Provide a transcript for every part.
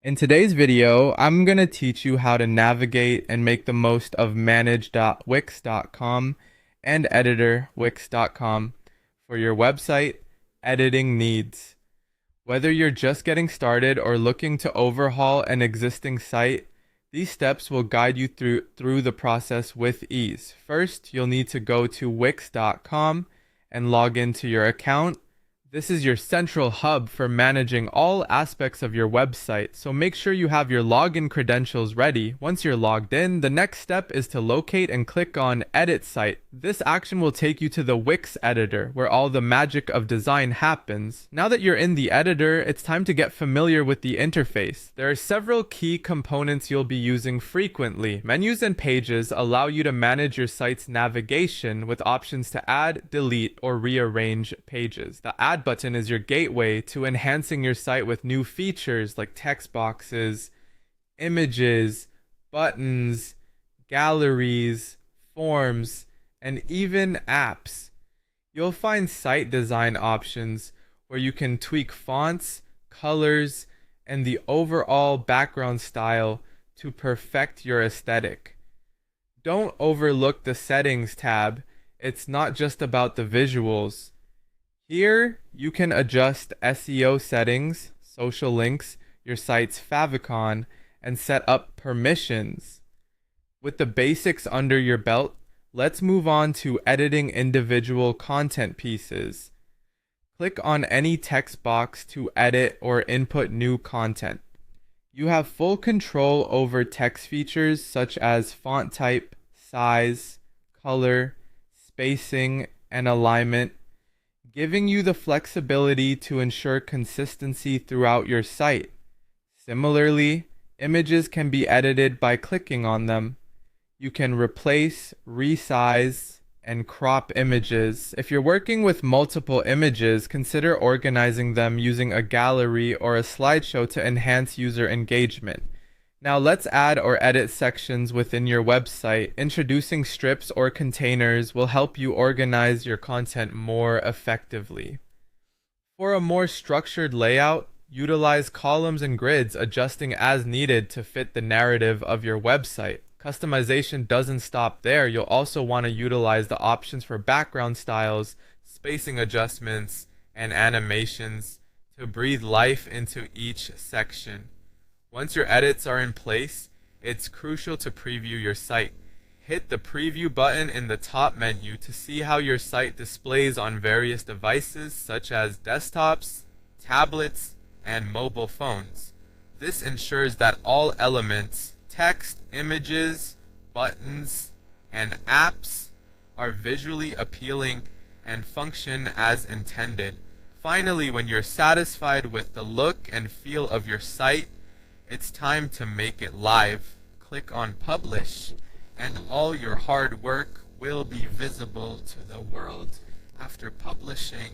In today's video, I'm going to teach you how to navigate and make the most of manage.wix.com and editor wix.com for your website editing needs. Whether you're just getting started or looking to overhaul an existing site, these steps will guide you through the process with ease. First, you'll need to go to wix.com and log into your account. This is your central hub for managing all aspects of your website, so make sure you have your login credentials ready. Once you're logged in, the next step is to locate and click on Edit Site. This action will take you to the Wix editor, where all the magic of design happens. Now that you're in the editor, it's time to get familiar with the interface. There are several key components you'll be using frequently. Menus and pages allow you to manage your site's navigation with options to add, delete, or rearrange pages. The Add button is your gateway to enhancing your site with new features like text boxes, images, buttons, galleries, forms, and even apps. You'll find site design options where you can tweak fonts, colors, and the overall background style to perfect your aesthetic. Don't overlook the Settings tab. It's not just about the visuals. Here, you can adjust SEO settings, social links, your site's favicon, and set up permissions. With the basics under your belt, let's move on to editing individual content pieces. Click on any text box to edit or input new content. You have full control over text features such as font type, size, color, spacing, and alignment, giving you the flexibility to ensure consistency throughout your site. Similarly, images can be edited by clicking on them. You can replace, resize, and crop images. If you're working with multiple images, consider organizing them using a gallery or a slideshow to enhance user engagement. Now let's add or edit sections within your website. Introducing strips or containers will help you organize your content more effectively. For a more structured layout, utilize columns and grids, adjusting as needed to fit the narrative of your website. Customization doesn't stop there. You'll also want to utilize the options for background styles, spacing adjustments, and animations to breathe life into each section. Once your edits are in place, it's crucial to preview your site. Hit the preview button in the top menu to see how your site displays on various devices such as desktops, tablets, and mobile phones. This ensures that all elements, text, images, buttons, and apps are visually appealing and function as intended. Finally, when you're satisfied with the look and feel of your site, it's time to make it live. Click on Publish, and all your hard work will be visible to the world. After publishing,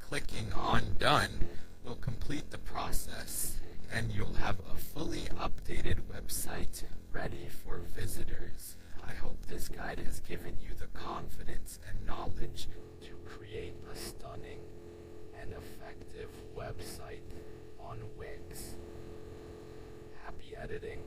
clicking on Done will complete the process, and you'll have a fully updated website ready for visitors. I hope this guide has given you the confidence and knowledge to create a stunning and effective website on Wix. Happy editing.